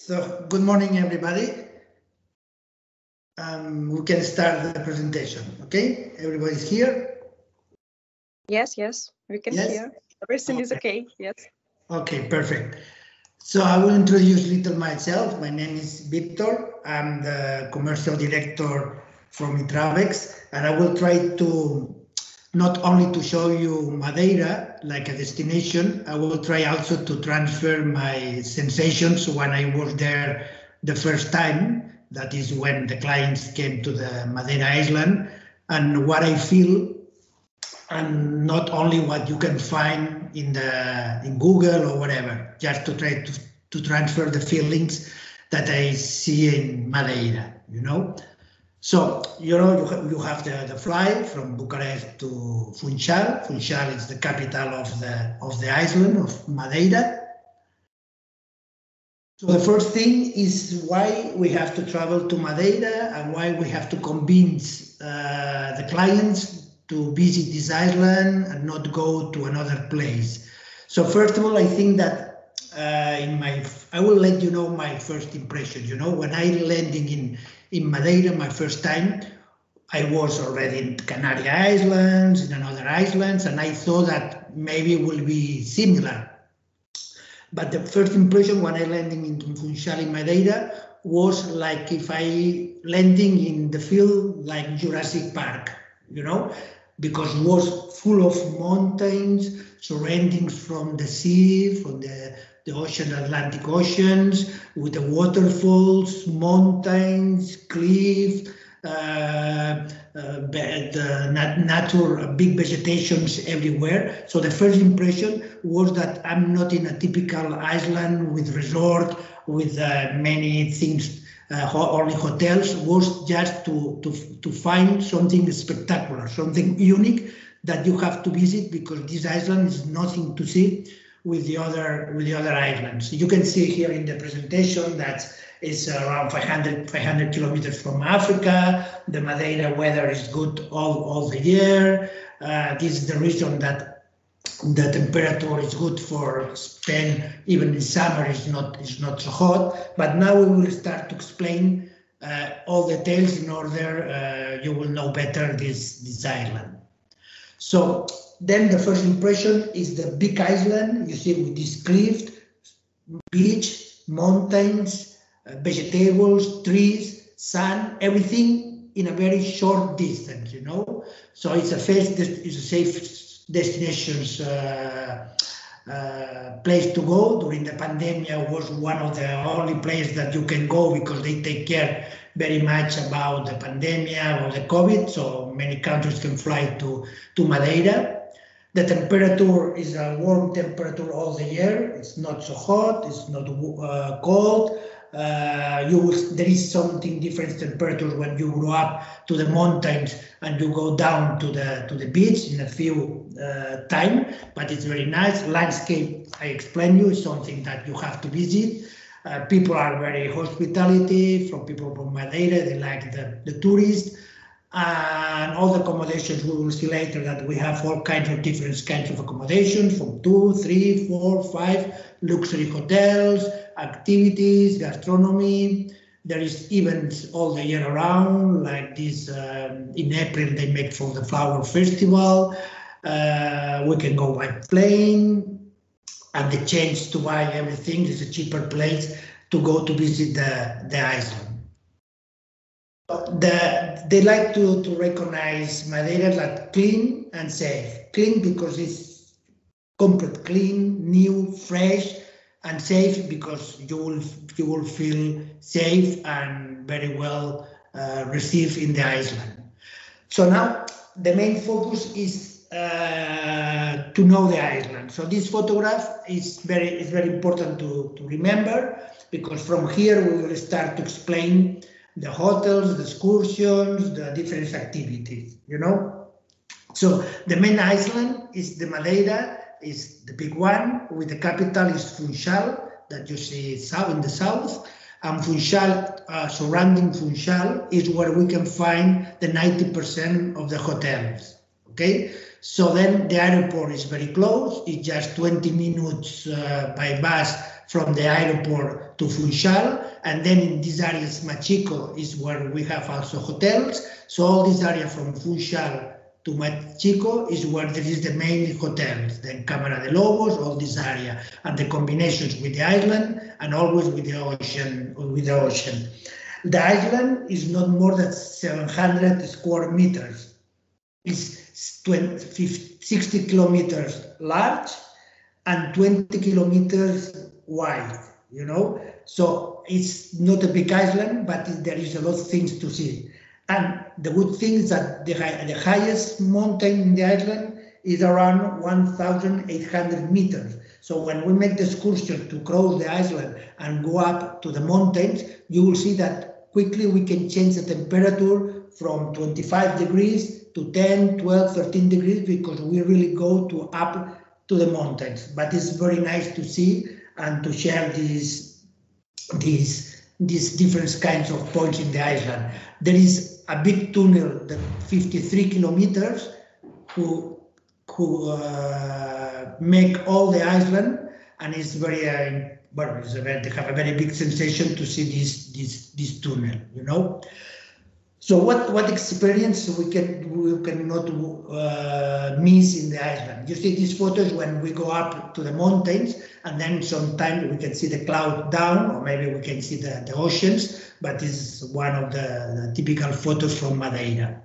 So, good morning, everybody. We can start the presentation, okay? Everybody's here? Yes, we can hear. Everything is okay, yes. Okay, perfect. So I will introduce little myself. My name is Victor. I'm the commercial director from Travex, and I will try to not only to show you Madeira like a destination, I will try also to transfer my sensations when I was there the first time. That is when the clients came to the Madeira island, and what I feel, and not only what you can find in Google or whatever, just to try to transfer the feelings that I see in Madeira, you know. So, you know, you have the flight from Bucharest to Funchal. Funchal is the capital of the island of Madeira. So the first thing is why we have to travel to Madeira and why we have to convince the clients to visit this island and not go to another place. So first of all, I think that I will let you know my first impression. You know, when I landing in Madeira my first time, I was already in Canary Islands, in another islands, and I thought that maybe it will be similar. But the first impression when I landing in Funchal in Madeira was like if I landing in the field like Jurassic Park, you know, because it was full of mountains, surroundings from the sea, from the ocean, Atlantic Oceans, with the waterfalls, mountains, cliffs, natural big vegetations everywhere. So the first impression was that I'm not in a typical island with resort, with many things, only hotels. Was just to find something spectacular, something unique that you have to visit, because this island is nothing to see with the other islands. You can see here in the presentation that it's around 500 kilometers from Africa. The Madeira weather is good all the year. This is the reason that the temperature is good for Spain. Even in summer is not so hot. But now we will start to explain all details in order you will know better this island. So then the first impression is the big island. You see with this cliff, beach, mountains, vegetables, trees, sun, everything in a very short distance, you know. So it's a safe destinations place to go. During the pandemic was one of the only places that you can go because they take care very much about the pandemic or the COVID. So many countries can fly to Madeira. The temperature is a warm temperature all the year. It's not so hot, it's not cold. There is something different temperature when you go up to the mountains and you go down to the beach in a few time, but it's very nice. Landscape, I explain you, is something that you have to visit. People are very hospitality, from people from Madeira, they like the tourists. And all the accommodations, we will see later that we have all kinds of different kinds of accommodations, from 2, 3, 4, 5 luxury hotels, activities, gastronomy. There is events all the year around, like this. In April they make for the flower festival. We can go by plane, and the chance to buy everything is a cheaper place to go to visit the island. They like to recognize Madeira like clean and safe. Clean because it's complete clean, new, fresh, and safe because you will feel safe and very well received in the island. So now the main focus is to know the island. So this photograph is very important to remember, because from here we will start to explain the hotels, the excursions, the different activities, you know. So the main island is the Madeira, is the big one, with the capital is Funchal, that you see in the south. And Funchal, surrounding Funchal, is where we can find the 90% of the hotels, okay? So then the airport is very close. It's just 20 minutes by bus from the airport to Funchal, and then in this area Machico is where we have also hotels. So all this area from Funchal to Machico is where there is the main hotels, then Cámara de Lobos, all this area, and the combinations with the island and always with the ocean. The island is not more than 700 square meters. It's 60 kilometers large and 20 kilometers wide, you know. So it's not a big island, but there is a lot of things to see. And the good thing is that the highest mountain in the island is around 1,800 meters. So when we make the excursion to cross the island and go up to the mountains, you will see that quickly we can change the temperature from 25 degrees to 10, 12, 13 degrees because we really go up to the mountains. But it's very nice to see and to share these different kinds of points in the island. There is a big tunnel, the 53 kilometers, who make all the island, and it's very they have a very big sensation to see this tunnel, you know. So what experience we cannot miss in the island? You see these photos when we go up to the mountains, and then sometimes we can see the cloud down, or maybe we can see the oceans, but this is one of the typical photos from Madeira.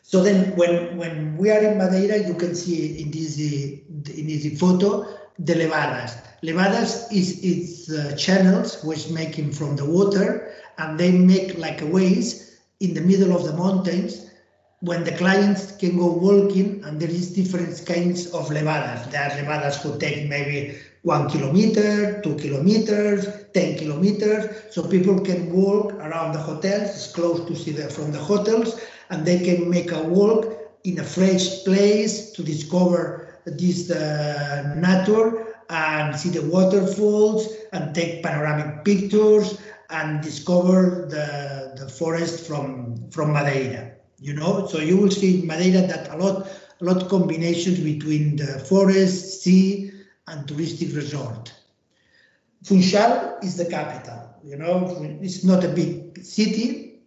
So then when we are in Madeira, you can see in this photo the levadas. Levadas is its channels which making from the water, and they make like a ways in the middle of the mountains when the clients can go walking, and there is different kinds of levadas. There are levadas who take maybe 1 kilometer, 2 kilometers, 10 kilometers. So people can walk around the hotels, it's close to see from the hotels, and they can make a walk in a fresh place to discover this nature and see the waterfalls and take panoramic pictures and discover the forest from Madeira, you know. So you will see in Madeira that a lot of combinations between the forest, sea, and touristic resort. Funchal is the capital, you know. It's not a big city,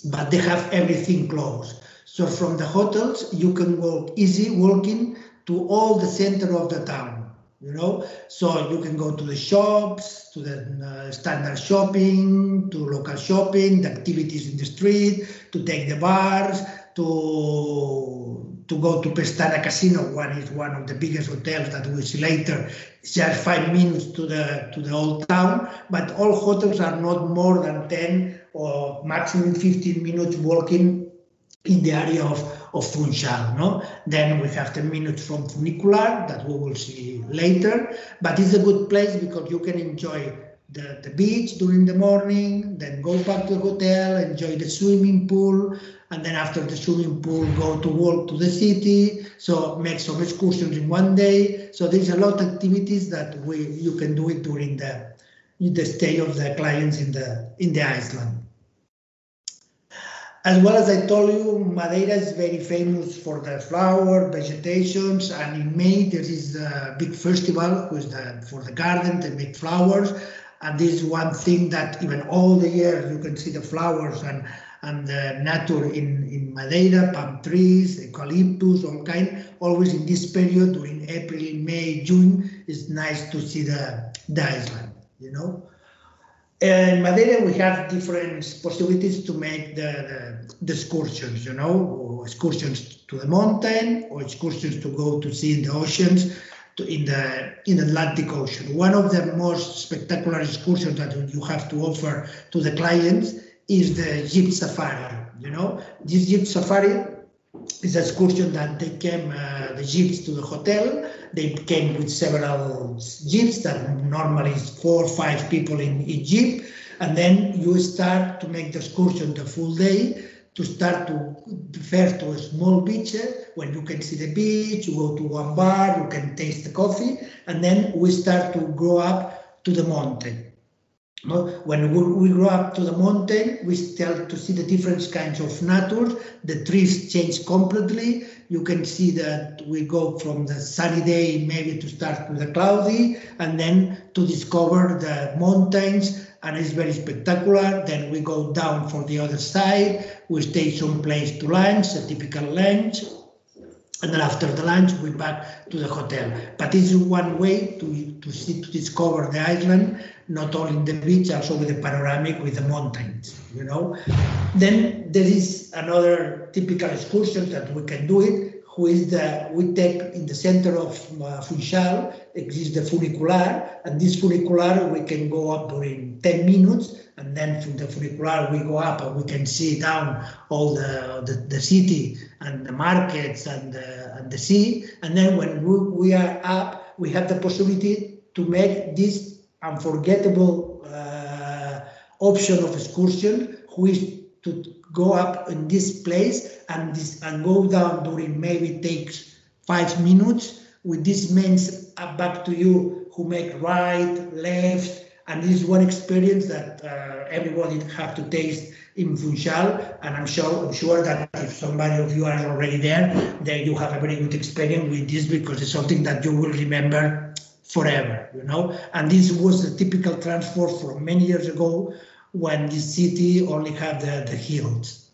but they have everything close. So from the hotels, you can walk easy walking to all the center of the town, you know. So you can go to the shops, to the standard shopping, to local shopping, the activities in the street, to take the bars, to go to Pestana Casino. One is one of the biggest hotels that we'll see later. It's just 5 minutes to the old town, but all hotels are not more than 10 or maximum 15 minutes walking in the area of Funchal, no? Then we have 10 minutes from Funicular that we will see later, but it's a good place because you can enjoy the beach during the morning, then go back to the hotel, enjoy the swimming pool, and then after the swimming pool, go to walk to the city, so make some excursions in one day. So there's a lot of activities that you can do it during the stay of the clients in the island. As well as I told you, Madeira is very famous for the flower, vegetations, and in May there is a big festival for the garden, they make flowers, and this is one thing that even all the year you can see the flowers and the nature in Madeira, palm trees, eucalyptus, all kind. Always in this period, during April, May, June, it's nice to see the island, you know. In Madeira, we have different possibilities to make the excursions, you know, or excursions to the mountain, or excursions to go to see in the oceans, in the Atlantic Ocean. One of the most spectacular excursions that you have to offer to the clients is the Jeep Safari, you know. This Jeep Safari is an excursion that they came, the jeeps to the hotel. They came with several jeeps that normally is 4 or 5 people in each jeep. And then you start to make the excursion the full day, to start to first to a small beach when you can see the beach, you go to one bar, you can taste the coffee, and then we start to go up to the mountain. When we go up to the mountain, we start to see the different kinds of nature. The trees change completely. You can see that we go from the sunny day maybe to start with the cloudy, and then to discover the mountains, and it's very spectacular. Then we go down for the other side. We stay someplace to lunch, a typical lunch. And then after the lunch, we back to the hotel. But this is one way to discover the island, not only in the beach, also with the panoramic, with the mountains, you know. Then there is another typical excursion that we can do it, who is we take in the center of Funchal, exists the funicular, and this funicular we can go up during 10 minutes, and then from the funicular we go up and we can see down all the city and the markets and the sea. And then when we are up, we have the possibility to make this unforgettable option of excursion, who is to go up in this place and go down during maybe takes 5 minutes. With this means back to you who make right, left, and this is one experience that everybody have to taste in Funchal, and I'm sure that if somebody of you are already there, then you have a very good experience with this, because it's something that you will remember forever, you know. And this was a typical transport from many years ago, when this city only had the hills.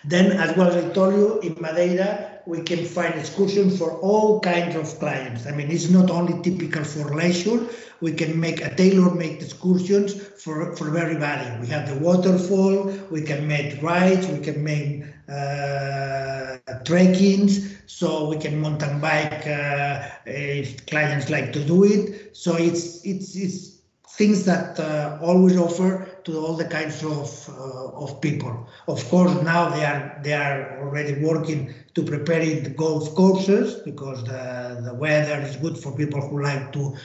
Then, as well as I told you, in Madeira, we can find excursions for all kinds of clients. I mean, it's not only typical for leisure. We can make a tailor-made excursions for everybody. We have the waterfall, we can make rides, we can make trekkings, so we can mountain bike if clients like to do it. So it's things that always offer to all the kinds of people. Of course, now they are already working to preparing the golf courses, because the weather is good for people who like to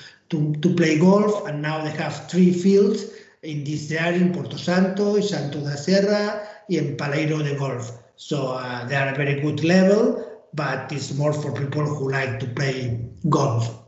play golf, and now they have 3 fields in this area, in Porto Santo, in Santo da Serra, and Paleiro de Golf. So they are a very good level, but it's more for people who like to play golf.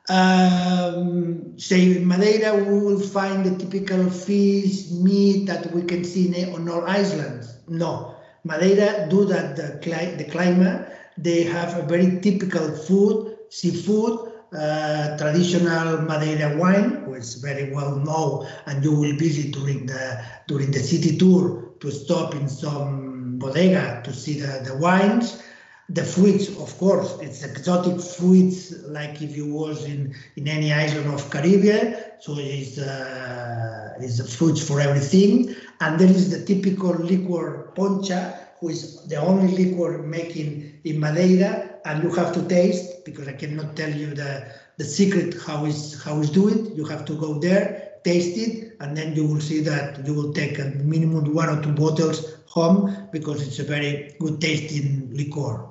Say in Madeira, we will find the typical fish, meat that we can see on all islands. No, Madeira, due to the climate, they have a very typical food, seafood, traditional Madeira wine, which is very well known, and you will visit during the city tour to stop in some bodega to see the wines. The fruits, of course, it's exotic fruits, like if you was in any island of Caribbean. So it's the fruits for everything. And there is the typical liquor poncha, who is the only liquor making in Madeira, and you have to taste, because I cannot tell you the secret how is do it. You have to go there, taste it, and then you will see that you will take a minimum 1 or 2 bottles home, because it's a very good tasting liquor.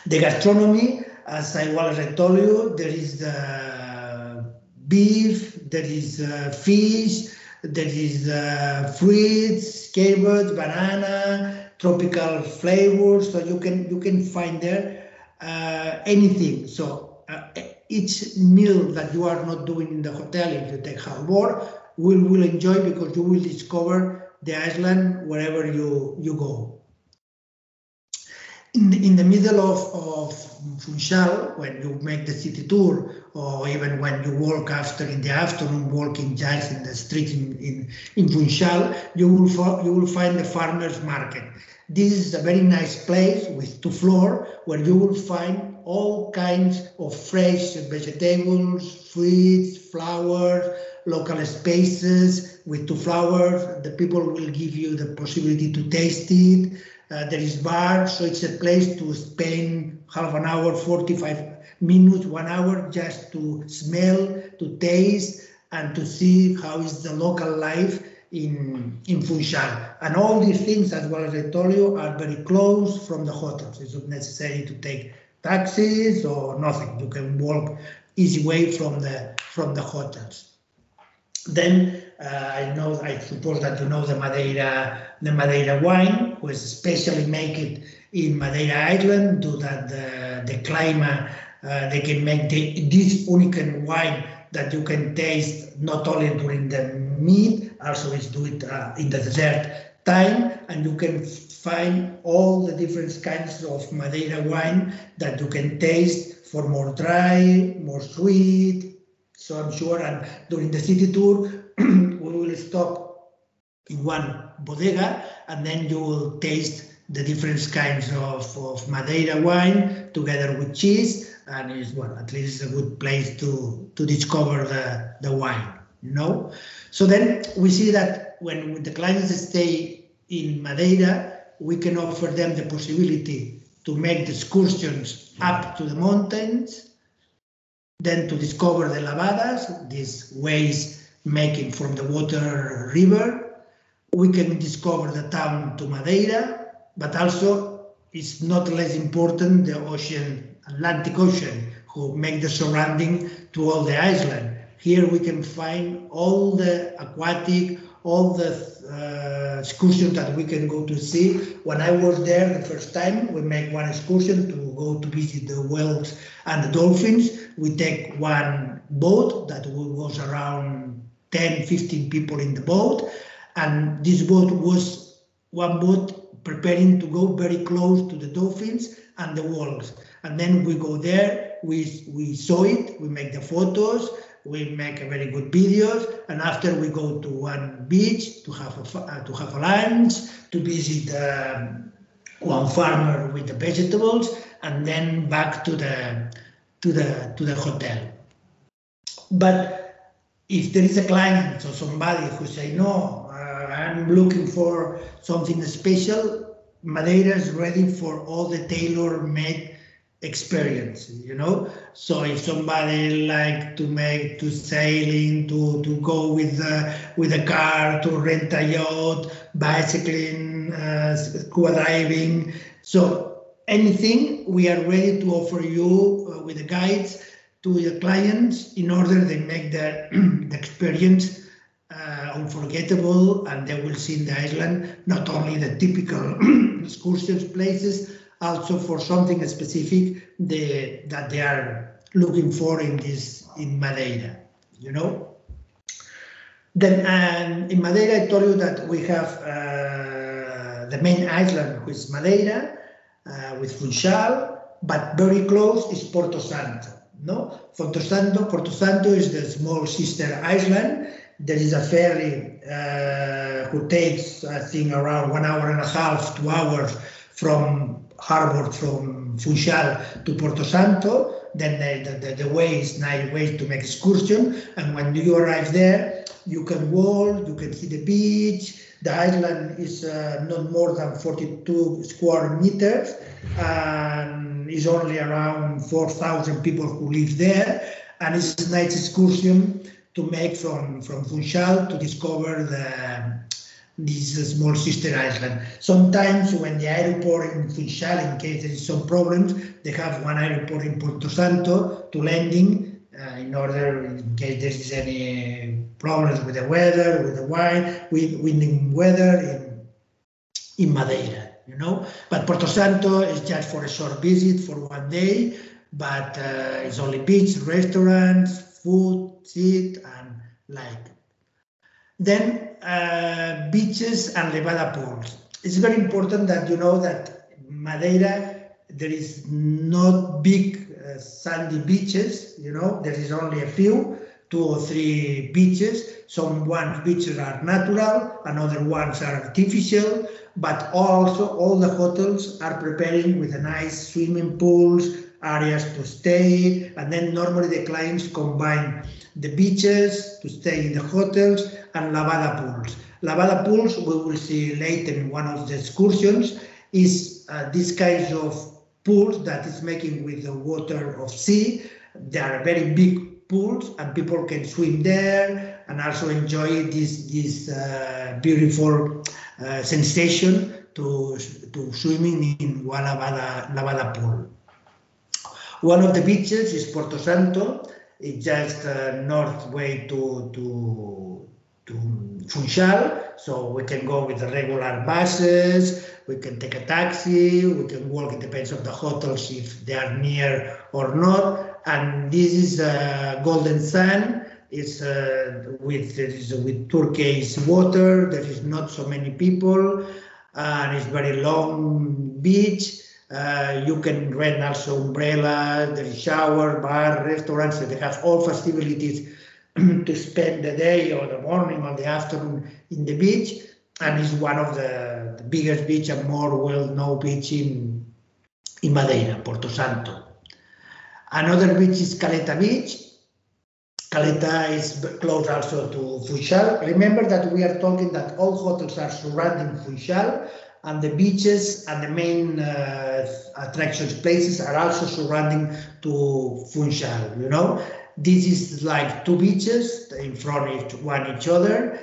The gastronomy, as I told you, there is the beef, there is fish, there is fruits, carrots, banana, tropical flavors. So you can find there anything. So each meal that you are not doing in the hotel, if you take half board, will enjoy, because you will discover the island wherever you go. In the middle of Funchal, when you make the city tour, or even when you walk after in the afternoon, walking just in the street in Funchal, you will find the farmers market. This is a very nice place with 2 floors, where you will find all kinds of fresh vegetables, fruits, flowers, local spaces with 2 flowers. The people will give you the possibility to taste it. There is bar, so it's a place to spend half an hour, 45 minutes, 1 hour, just to smell, to taste, and to see how is the local life in Funchal. And all these things, as well as I told you, are very close from the hotels. It's not necessary to take taxis or nothing. You can walk easy way from the hotels. Then I suppose that you know the Madeira wine, was especially made in Madeira Island, due to the climate. They can make this unique wine that you can taste not only during the meat, also is do it in the dessert time, and you can find all the different kinds of Madeira wine that you can taste for more dry, more sweet. So I'm sure, and during the city tour, we will stop in one bodega, and then you will taste the different kinds of Madeira wine together with cheese, and it's, well, at least a good place to discover the wine, you know. So then we see that when the clients stay in Madeira, we can offer them the possibility to make the excursions up to the mountains, then to discover the lavadas, these ways making from the water river. We can discover the town to Madeira, but also it's not less important the ocean, Atlantic Ocean, who make the surrounding to all the island. Here we can find all the aquatic, all the excursions that we can go to see. When I was there the first time, we make one excursion to go to visit the whales and the dolphins. We take one boat that was around 10, 15 people in the boat. And this boat was one boat preparing to go very close to the dolphins and the whales. And then we go there, we saw it, we make the photos, we make a very good videos, and after we go to one beach to have a lunch, to visit one farmer with the vegetables, and then back to the hotel. But if there is a client or somebody who say, no, I'm looking for something special, Madeira is ready for all the tailor-made experience, you know. So if somebody like to sailing, to go with a car, to rent a yacht, bicycling, scuba diving, so anything, we are ready to offer you with the guides to the clients in order they make the experience unforgettable, and they will see in the island not only the typical excursions places, also for something specific that they are looking for in Madeira, you know. Then in Madeira, I told you that we have the main island, which is Madeira, with Funchal, but very close is Porto Santo. No, Porto Santo is the small sister island. There is a ferry who takes, I think, around 1.5 hours, 2 hours from harbor from Funchal to Porto Santo. Then the way is nice way to make excursion. And when you arrive there, you can walk, you can see the beach. The island is not more than 42 square meters, and is only around 4,000 people who live there. And it's a nice excursion to make from Funchal to discover this small sister island. Sometimes when the airport in Funchal, in case there is some problems, they have one airport in Porto Santo to landing in order, in case there is any problems with the weather, with the windy weather in Madeira, you know. But Porto Santo is just for a short visit for 1 day, but it's only beach, restaurants, food, sit, and like. Then beaches and levada pools. It's very important that you know that Madeira, there is not big sandy beaches, you know, there is only a few, 2 or 3 beaches. Some beaches are natural, and other ones are artificial, but also all the hotels are preparing with a nice swimming pools, areas to stay, and then normally the clients combine the beaches to stay in the hotels and lavada pools. Lavada pools, we will see later in one of the excursions, is this kind of pools that is making with the water of sea. They are very big pools, and people can swim there and also enjoy this beautiful sensation to swimming in one lavada pool. One of the beaches is Porto Santo. It's just north way to Funchal, so we can go with the regular buses, we can take a taxi, we can walk, it depends on the hotels if they are near or not, And this is golden sand. It's with turquoise water. There is not so many people, and it's very long beach. You can rent also umbrellas. There is shower, bar, restaurants. They have all facilities to spend the day or the morning or the afternoon in the beach. And it's one of the biggest beach and more well-known beach in Madeira, Porto Santo. Another beach is Caleta Beach. Caleta is close also to Funchal. Remember that we are talking that all hotels are surrounding Funchal, and the beaches and the main attractions places are also surrounding to Funchal, you know. This is like two beaches in front of one each other.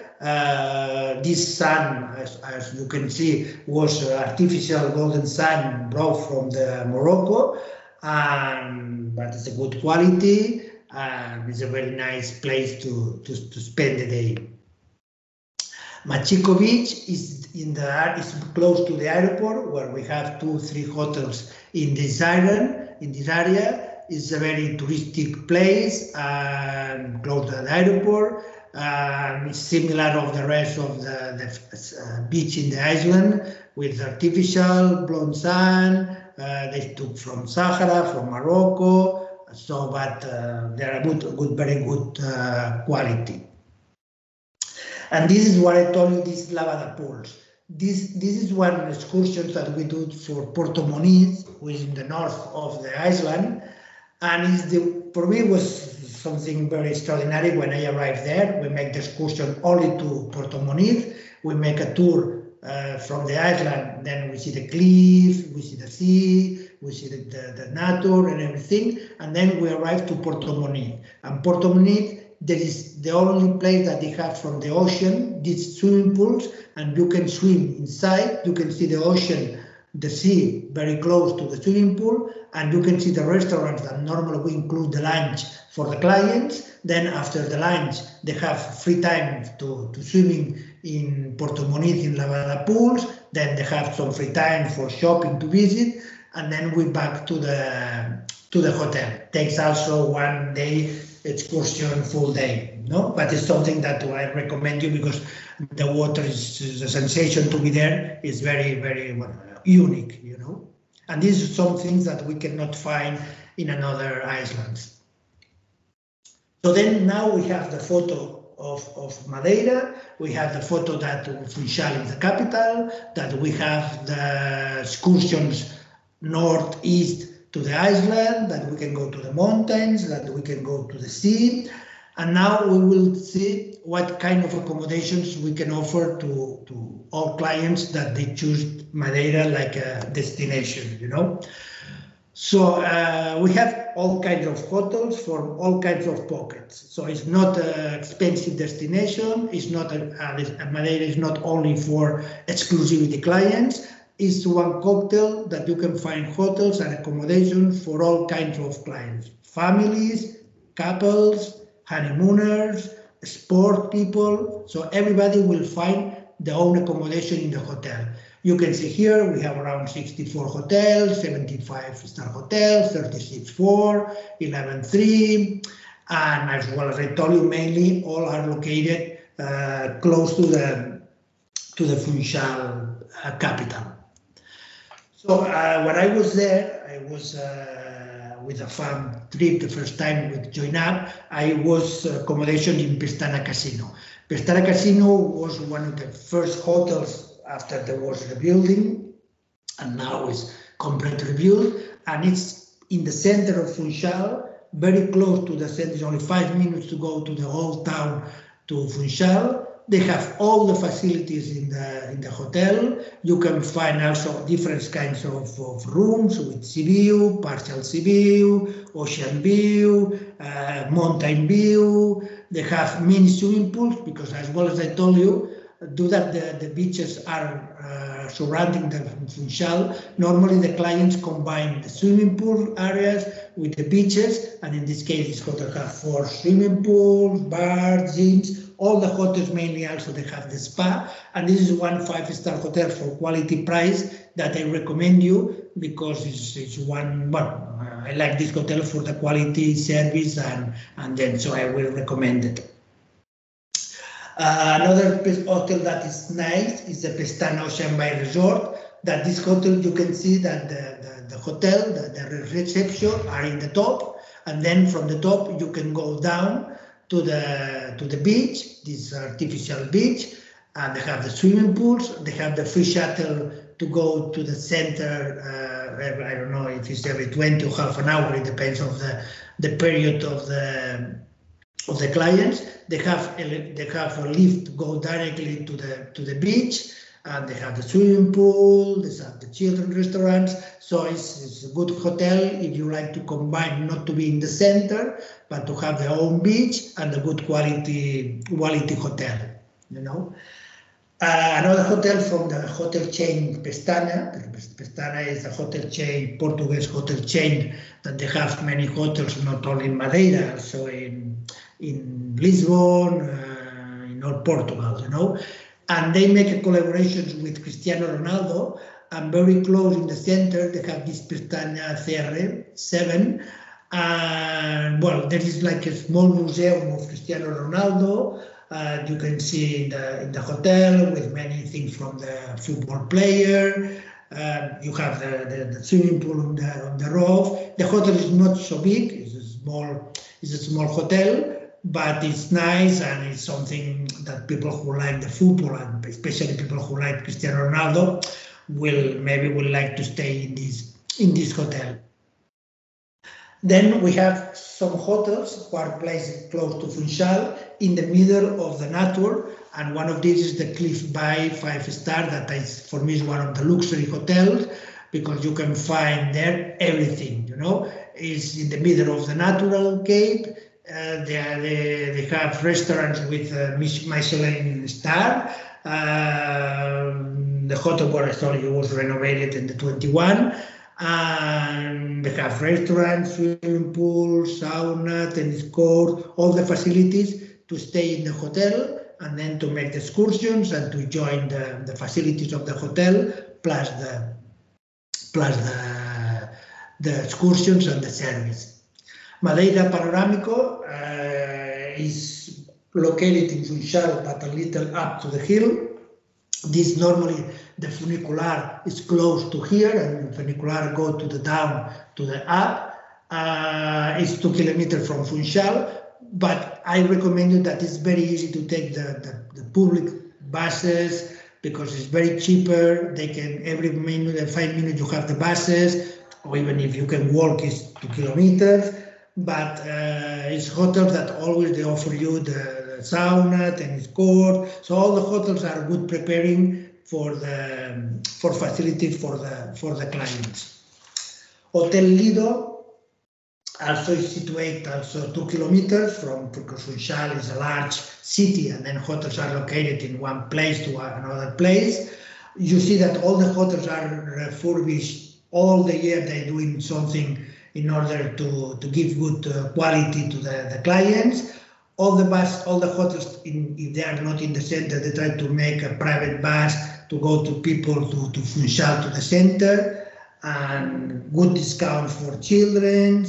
This sun, as you can see, was artificial golden sun brought from the Morocco, but it's a good quality. It's a very nice place to spend the day. Machico Beach is close to the airport, where we have 2-3 hotels in this area. It's a very touristic place, close to the airport. It's similar of the rest of the beach in the island, with artificial blonde sand. They took from Sahara, from Morocco. So, but they are very good quality. And this is what I told you, these lavada pools. This is one excursion that we do for Porto Muniz, who is in the north of the island. And for me, it was something very extraordinary when I arrived there. We make the excursion only to Porto Muniz. We make a tour from the island, then we see the cliff, we see the sea, we see the nature and everything, and then we arrive to Porto Muniz. And Porto Muniz, there is the only place that they have from the ocean, these swimming pools, and you can swim inside. You can see the ocean, the sea, very close to the swimming pool, and you can see the restaurants that normally we include the lunch for the clients. Then after the lunch, they have free time to swimming in Porto Muniz in lavada pools. Then they have some free time for shopping to visit, and then we back to the hotel. Takes also 1 day excursion, full day, no? But it's something that I recommend you because the water is the sensation to be there is very, very unique, you know. And these are some things that we cannot find in another islands. So then now we have the photo of Madeira, we have the photo that Funchal is the capital, that we have the excursions northeast to the island, that we can go to the mountains, that we can go to the sea. And now we will see what kind of accommodations we can offer to all clients that they choose Madeira like a destination, you know. So we have all kinds of hotels for all kinds of pockets. So it's not an expensive destination. It's not Madeira is not only for exclusivity clients. It's one cocktail that you can find hotels and accommodations for all kinds of clients, families, couples, honeymooners, sport people. So everybody will find their own accommodation in the hotel. You can see here we have around 64 hotels, 75-star hotels, 36 4, 11 3, and as well as I told you, mainly all are located close to the Funchal capital. So when I was there, I was with a farm trip the first time with Join UP. I was accommodation in Pestana Casino. Pestana Casino was one of the first hotels after there was rebuilding, and now it's completely rebuilt, and it's in the center of Funchal, very close to the center. It's only 5 minutes to go to the old town to Funchal. They have all the facilities in the hotel. You can find also different kinds of rooms with sea view, partial sea view, ocean view, mountain view. They have mini swimming pools because, as well as I told you, the beaches are surrounding the Funchal. Normally the clients combine the swimming pool areas with the beaches, and in this case this hotel has 4 swimming pools, bars, gyms. All the hotels mainly also they have the spa, and this is one 5-star hotel for quality price that I recommend you because it's one I like this hotel for the quality service, and then so I will recommend it. Another hotel that is nice is the Pestana Ocean Bay Resort. That this hotel, you can see that the hotel, the reception are in the top, and then from the top you can go down to the beach, this artificial beach, and they have the swimming pools. They have the free shuttle to go to the center. I don't know if it's every 20 or half an hour. It depends on the period of the clients. They have a lift to go directly to the beach, and they have the swimming pool. They have the children's restaurants. So it's a good hotel if you like to combine, not to be in the center, but to have their own beach and a good quality hotel. You know. Another hotel from the hotel chain Pestana. Pestana is a hotel chain, Portuguese hotel chain, that they have many hotels, not only in Madeira, also in Lisbon, in all Portugal, you know. And they make a collaboration with Cristiano Ronaldo, and very close in the center they have this Pestana CR7. And well, there is like a small museum of Cristiano Ronaldo. You can see in the hotel with many things from the football player. You have the swimming pool on the roof. The hotel is not so big. It's a small hotel, but it's nice, and it's something that people who like the football, and especially people who like Cristiano Ronaldo, will like to stay in this hotel. Then we have some hotels who are placed close to Funchal, in the middle of the nature, and one of these is the Cliff Bay 5-star. That is, for me, is one of the luxury hotels, because you can find there everything. You know, it's in the middle of the natural cape. They have restaurants with Michelin star. The hotel where I told you was renovated in the 21. And they have restaurants, swimming pool, sauna, tennis court, all the facilities to stay in the hotel, and then to make the excursions and to join the facilities of the hotel, plus the excursions and the service. Madeira Panoramico is located in Funchal, but a little up to the hill. This normally, the funicular is close to here, and the funicular go to the down to the up. It's 2 kilometers from Funchal, but I recommend you that it's very easy to take the public buses, because it's very cheaper. They can, every minute, 5 minutes you have the buses, or even if you can walk, it's 2 kilometers. But it's hotels that always they offer you the sauna, tennis court. So all the hotels are good preparing for facilities for the clients. Hotel Lido also is situated 2 kilometers from, because Funchal is a large city, and then hotels are located in one place to another place. You see that all the hotels are refurbished all the year. They're doing something in order to give good quality to the clients. All the hotels, if they are not in the center, they try to make a private bus to go to people to Funchal, to the center, and good discount for children,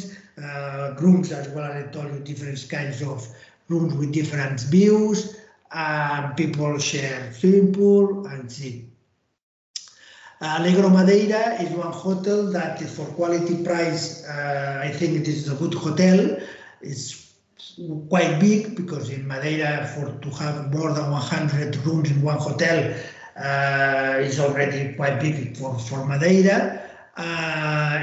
rooms as well. I told you, different kinds of rooms with different views. People share swimming pool and see. Alegro Madeira is one hotel that is for quality price. I think it is a good hotel. It's quite big, because in Madeira, to have more than 100 rooms in one hotel is already quite big for Madeira.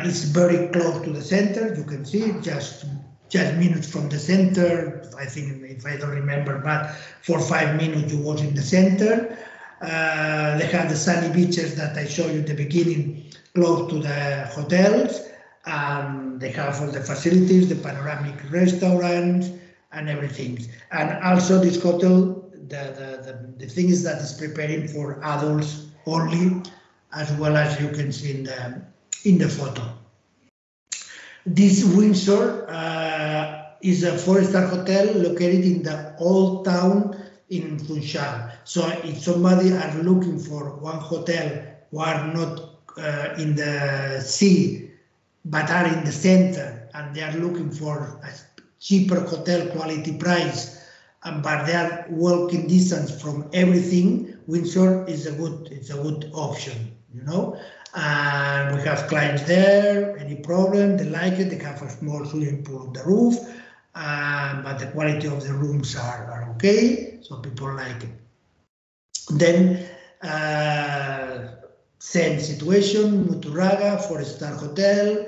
It's very close to the center. You can see just minutes from the center. I think, if I don't remember, but 4 or 5 minutes you was in the center. They have the sunny beaches that I showed you at the beginning, close to the hotels. They have all the facilities, the panoramic restaurants, and everything. And also this hotel, the thing is that it's preparing for adults only, as well as you can see in the photo. This Windsor is a 4-star hotel located in the old town in Funchal. So if somebody are looking for one hotel who are not in the sea, but are in the center and they are looking for a cheaper hotel quality price, but they are walking distance from everything, Windsor is a good option, you know. And we have clients there, any problem, they like it, they have a small swimming pool on the roof, but the quality of the rooms are okay, so people like it. Then, same situation, Muturaga, 4-star hotel,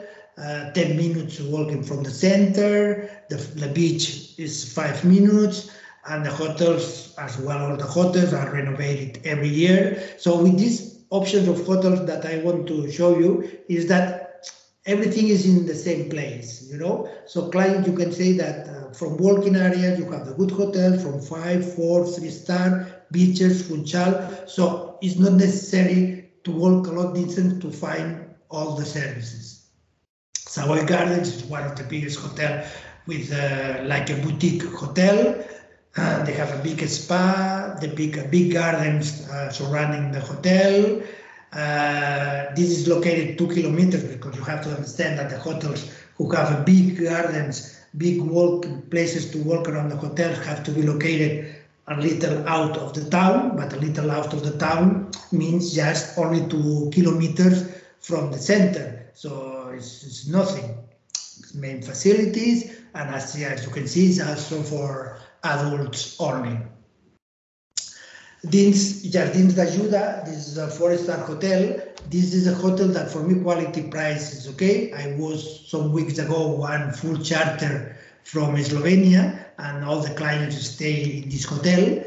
10 minutes walking from the center, the beach is 5 minutes, and the hotels as well, all the hotels are renovated every year. So with these options of hotels that I want to show you is that everything is in the same place, you know. So client, you can say that from working areas, you have the good hotel from 5, 4, 3-star, beaches, Funchal. So it's not necessary to walk a lot distance to find all the services. Savoy Gardens is one of the biggest hotels with like a boutique hotel. They have a big spa, the big gardens surrounding the hotel. This is located 2 kilometers because you have to understand that the hotels who have a big gardens, big places to walk around the hotel have to be located a little out of the town, but a little out of the town means just only 2 kilometers from the center. So it's nothing. It's main facilities, and as you can see, it's also for adults only. Jardins d'Ajuda, this is a 4-star hotel. This is a hotel that for me quality price is okay. I was some weeks ago one full charter from Slovenia, and all the clients stay in this hotel.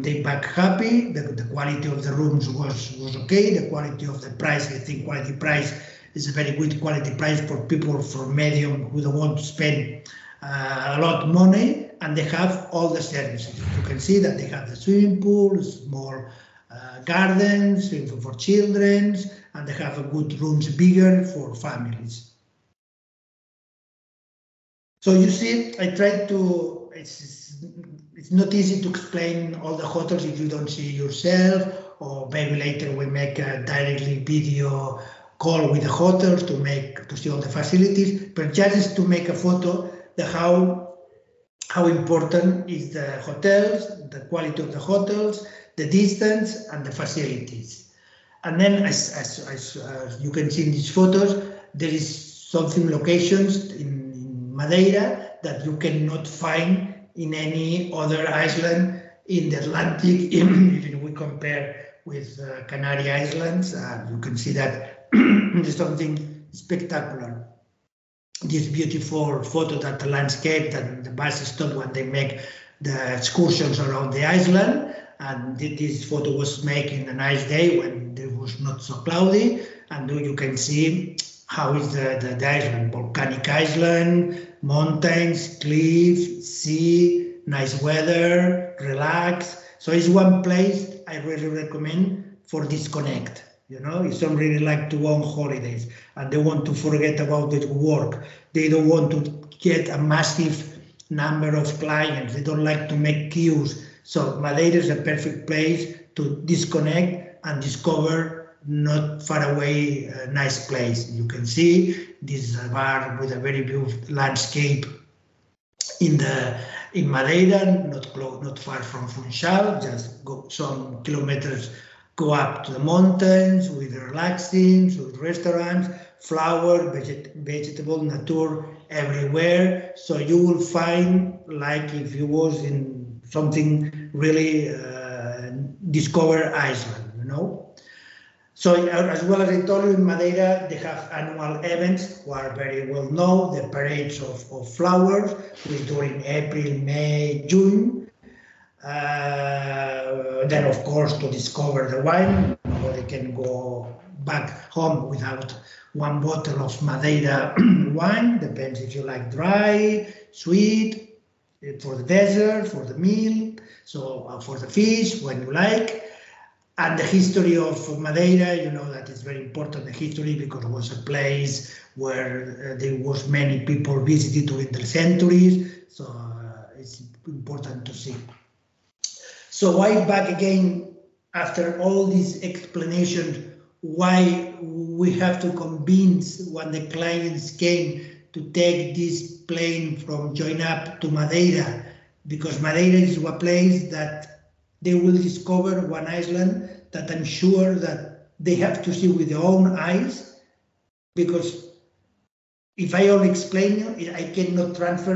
They back happy. The quality of the rooms was okay. The quality of the price, I think quality price is a very good quality price for people from medium who don't want to spend a lot of money. And they have all the services. You can see that they have the swimming pool, small gardens for children, and they have a good rooms bigger for families. So you see, I tried to, it's not easy to explain all the hotels if you don't see yourself, or maybe later we make a directly video call with the hotels to see all the facilities, but just to make a photo of how important is the hotels, the quality of the hotels, the distance, and the facilities. And then, as you can see in these photos, there is something locations in Madeira that you cannot find in any other island in the Atlantic. If we compare with Canary Islands, you can see that there's something spectacular. This beautiful photo that the landscape that the bus stop when they make the excursions around the island, and this photo was made in a nice day when it was not so cloudy, and you can see how is the island, volcanic island, mountains, cliff, sea, nice weather, relax. So it's one place I really recommend for disconnect. You know, if some really like to go on holidays and they want to forget about their work, they don't want to get a massive number of clients, they don't like to make queues. So Madeira is a perfect place to disconnect and discover not far away a nice place. You can see this is a bar with a very beautiful landscape in Madeira, not far from Funchal, just go some kilometers. Go up to the mountains with relaxing, with restaurants, flower, vegetable, nature everywhere. So you will find like if you was in something really discover Iceland, you know. So as well as I told you, in Madeira, they have annual events who are very well known, the parades of flowers, which during April, May, June. Then, of course, to discover the wine, nobody can go back home without one bottle of Madeira wine. Depends if you like dry, sweet, for the dessert, for the meal, so for the fish, when you like. And the history of Madeira, you know that it's very important, the history, because it was a place where there was many people visited during the centuries, so it's important to see. So why back again, after all these explanations why we have to convince when the clients came to take this plane from Join UP to Madeira, because Madeira is a place that they will discover one island that I'm sure that they have to see with their own eyes, because if I only explain you, I cannot transfer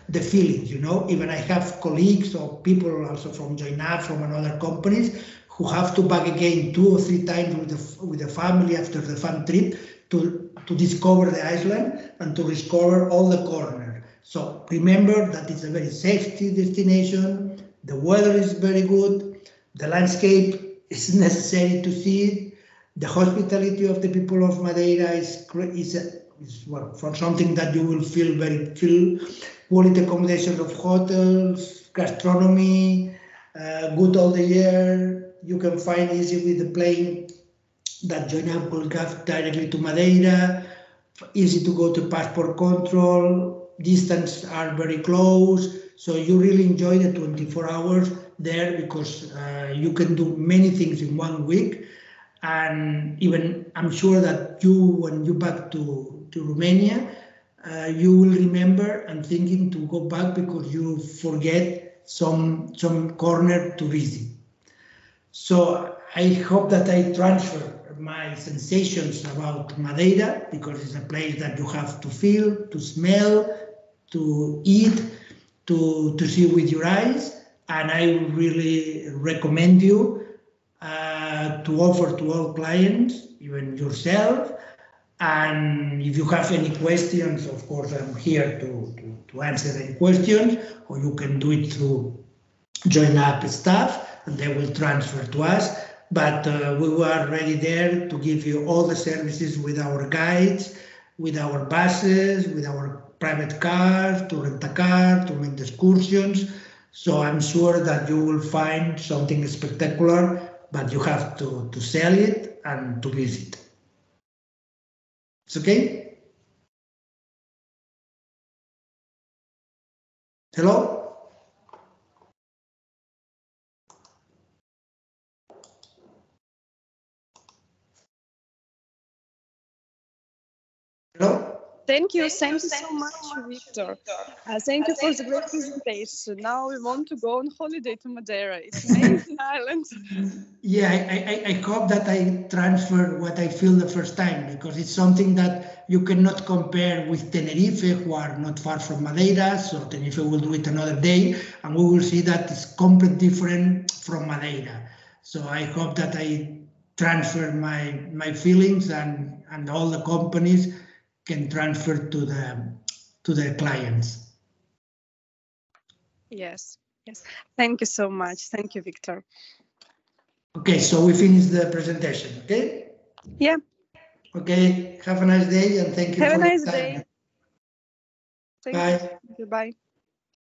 the feelings, you know. Even I have colleagues or people also from Join UP, from another companies, who have to back again 2 or 3 times with the family after the fun trip to discover the island and to discover all the corners. So remember that it's a very safety destination, the weather is very good, the landscape is necessary to see it, the hospitality of the people of Madeira is well, for something that you will feel quality accommodations of hotels, gastronomy, good all the year. You can find easy with the plane that Join UP will have directly to Madeira, easy to go to passport control, distance are very close, so you really enjoy the 24 hours there because you can do many things in 1 week. And even I'm sure that when you back to Romania, you will remember and thinking to go back because you forget some corner to visit. So I hope that I transfer my sensations about Madeira, because it's a place that you have to feel, to smell, to eat, to see with your eyes. And I really recommend you to offer to all clients, even yourself. And if you have any questions, of course, I'm here to answer any questions, or you can do it through Join UP staff, and they will transfer to us. But we were already there to give you all the services with our guides, with our buses, with our private cars, to rent a car, to make the excursions. So I'm sure that you will find something spectacular, but you have to sell it and to visit. It's okay? Hello? Hello? Thank you so much, Victor. Thank you for the great presentation. Now we want to go on holiday to Madeira. It's an amazing island. Yeah, I hope that I transferred what I feel the first time, because it's something that you cannot compare with Tenerife, who are not far from Madeira. So Tenerife will do it another day, and we will see that it's completely different from Madeira. So I hope that I transfer my feelings, and all the companies can transfer to the clients. Yes. Thank you so much. Thank you, Victor. Okay, so we finish the presentation, okay? Yeah. Okay, have a nice day, and thank you for your time. Have a nice day. Bye. Thank you. Bye.